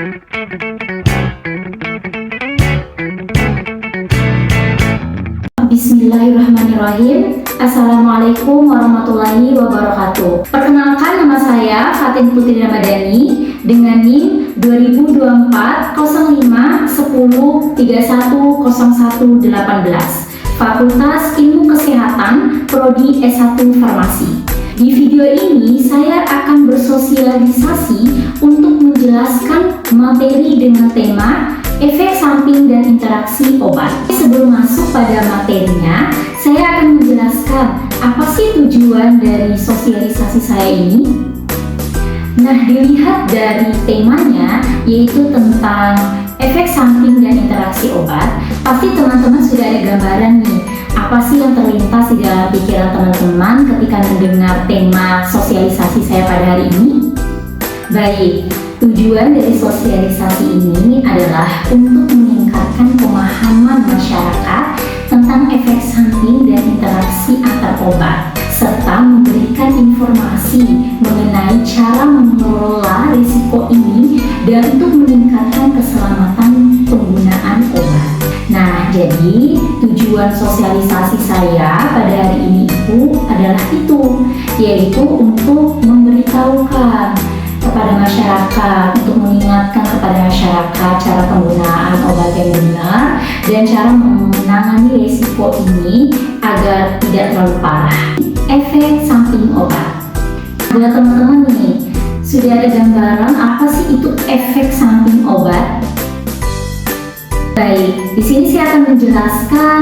Bismillahirrahmanirrahim. Assalamualaikum warahmatullahi wabarakatuh. Perkenalkan, nama saya Fatin Putri Ramadhani dengan NIM 2024 05 10 31 01 18, Fakultas Ilmu Kesehatan, Prodi S1 Farmasi. Di video ini saya akan bersosialisasi untuk menjelaskan materi dengan tema efek samping dan interaksi obat. Sebelum masuk pada materinya, saya akan menjelaskan apa sih tujuan dari sosialisasi saya ini. Nah, dilihat dari temanya, yaitu tentang efek samping dan interaksi obat, pasti teman-teman sudah ada gambaran nih, apa sih yang terlintas di dalam pikiran teman-teman ketika mendengar tema sosialisasi saya pada hari ini? Baik, tujuan dari sosialisasi ini adalah untuk meningkatkan pemahaman masyarakat tentang efek samping dan interaksi antar obat, serta memberikan informasi mengenai cara mengelola risiko ini dan untuk meningkatkan keselamatan penggunaan obat. Nah, jadi tujuan sosialisasi saya pada hari ini yaitu untuk memberitahukan kepada masyarakat, untuk mengingatkan kepada masyarakat cara penggunaan obat yang benar dan cara menangani risiko ini agar tidak terlalu parah. Efek samping obat. Buat teman-teman nih, sudah ada gambaran apa sih itu efek samping obat? Baik, di sini saya akan menjelaskan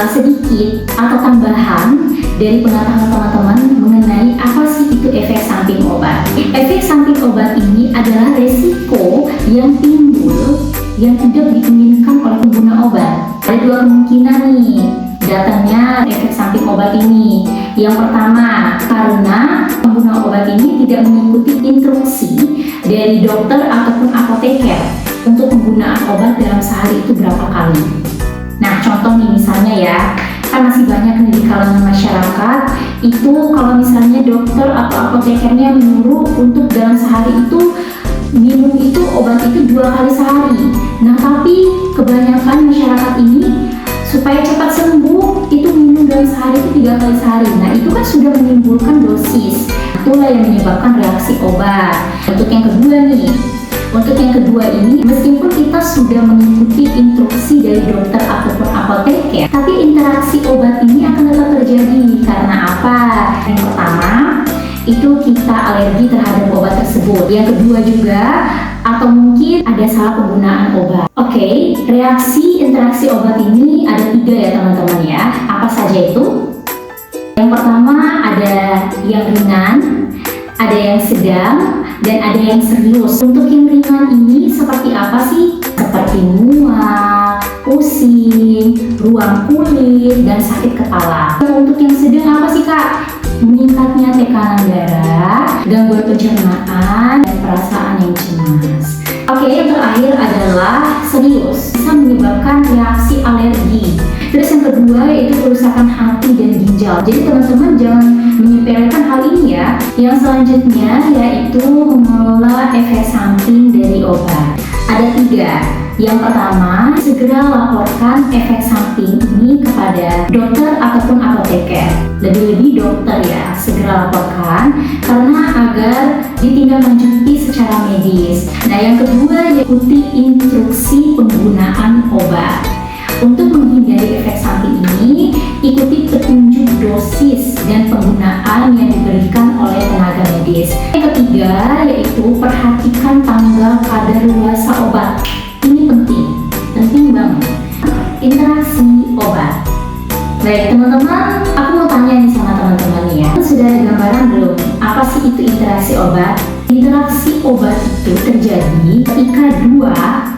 sedikit atau tambahan dari pengetahuan teman-teman mengenai apa sih itu efek samping obat. Efek samping obat ini adalah resiko yang timbul yang tidak diinginkan oleh pengguna obat. Ada dua kemungkinan nih datangnya efek samping obat ini. Yang pertama, karena pengguna obat ini tidak mengikuti instruksi dari dokter ataupun apoteker untuk penggunaan obat dalam sehari itu berapa kali. Nah, contoh nih misalnya ya, kan masih banyak nih di kalangan masyarakat itu kalau misalnya dokter atau apotekernya menyuruh untuk dalam sehari itu minum itu obat itu 2 kali sehari. Nah, tapi kebanyakan masyarakat ini supaya cepat sembuh itu minum dalam sehari itu 3 kali sehari. Nah, itu kan sudah menimbulkan dosis. Itulah yang menyebabkan reaksi obat. Untuk yang kedua ini, meskipun kita sudah mengikuti instruksi dari dokter ataupun apoteker, tapi interaksi obat ini akan tetap terjadi. Karena apa? Yang pertama, itu kita alergi terhadap obat tersebut. Yang kedua juga, atau mungkin ada salah penggunaan obat. Oke, reaksi interaksi obat ini ada 3 ya teman-teman ya. Apa saja itu? Yang pertama ada yang ringan, ada yang sedang, dan ada yang serius. Untuk yang ringan ini seperti apa sih? Seperti mual, pusing, ruam kulit, dan sakit kepala. Untuk yang sedang apa sih Kak? Meningkatnya tekanan darah, gangguan pencernaan, dan perasaan yang cemas. Oke, yang terakhir adalah serius, bisa menyebabkan reaksi alergi. Terus yang kedua yaitu kerusakan hati dan ginjal. Jadi teman-teman jangan menyepelekan hal ini ya. Yang selanjutnya yaitu mengelola efek samping dari obat. Ada 3. Yang pertama, segera laporkan efek samping ini kepada dokter ataupun apoteker. Lebih-lebih dokter ya, segera laporkan karena agar ditindaklanjuti secara medis. Nah, yang kedua, ikuti instruksi penggunaan obat. Untuk menghindari efek samping ini, ikuti petunjuk dosis dan penggunaan yang diberikan oleh tenaga medis. Yang ketiga, yaitu perhatikan tanggal kadaluarsa obat. Ini penting banget. Interaksi obat. Baik teman-teman, aku mau tanya nih sama teman-teman ya. Sudah ada gambaran belum? Apa sih itu interaksi obat? Interaksi obat itu terjadi ketika 2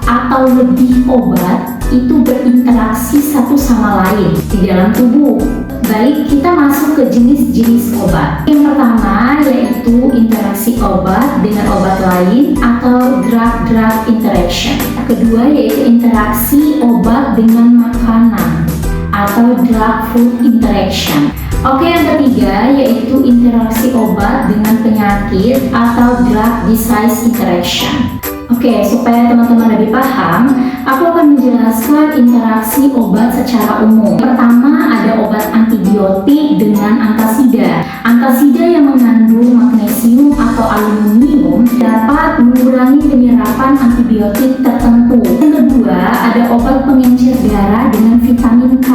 atau lebih obat itu berinteraksi satu sama lain di dalam tubuh. Baik, kita masuk ke jenis-jenis obat. Yang pertama yaitu interaksi obat dengan obat lain atau drug-drug interaction. Kedua yaitu interaksi obat dengan makanan atau drug food interaction. Oke, yang ketiga yaitu interaksi obat dengan penyakit atau drug disease interaction. Oke, Oke, supaya teman-teman lebih paham, aku akan menjelaskan interaksi obat secara umum. Pertama, ada obat antibiotik dengan antasida. Antasida yang mengandung magnesium atau aluminium dapat mengurangi penyerapan antibiotik tertentu. Yang kedua, ada obat pengencer darah dengan vitamin K.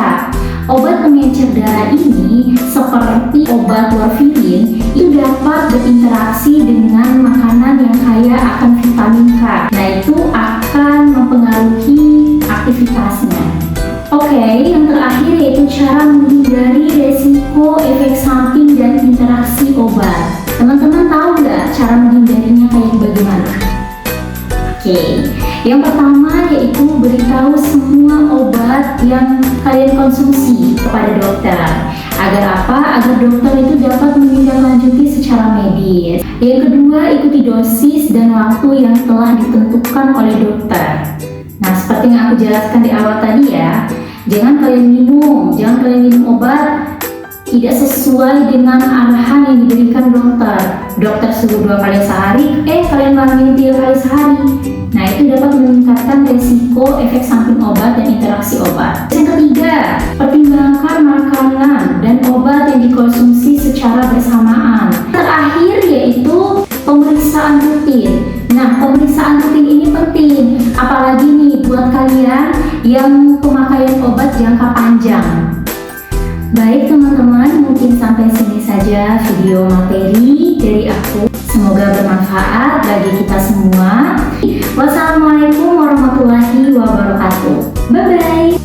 Obat pengencer darah ini seperti obat warfarin itu dapat berinteraksi dengan makanan yang kaya akan vitamin K. Nah, itu akan mempengaruhi aktivitasnya. Oke, yang terakhir yaitu cara menghindari resiko efek samping dan interaksi obat. Teman-teman tahu nggak cara menghindarinya kayak bagaimana? Oke, yang pertama yaitu beritahu semua obat yang kalian konsumsi kepada dokter. Agar apa? Agar dokter itu dapat menindaklanjuti secara medis. Yang kedua, ikuti dosis dan waktu yang telah ditentukan oleh dokter. Nah, seperti yang aku jelaskan di awal tadi ya, jangan kalian minum obat tidak sesuai dengan arahan yang diberikan dokter. Dokter suruh 2 kali sehari, kalian malah minum 3 kali sehari. Nah, itu dapat meningkatkan resiko efek samping obat dan interaksi obat. Yang ketiga, pertimbangkan makanan dan obat yang dikonsumsi secara bersamaan. Terakhir yaitu pemeriksaan rutin. Nah, pemeriksaan rutin ini penting, apalagi nih buat kalian yang pemakaian obat jangka panjang. Baik teman-teman, mungkin sampai sini saja video materi dari aku. Semoga bermanfaat bagi kita semua. Wassalamualaikum warahmatullahi wabarakatuh. Bye-bye.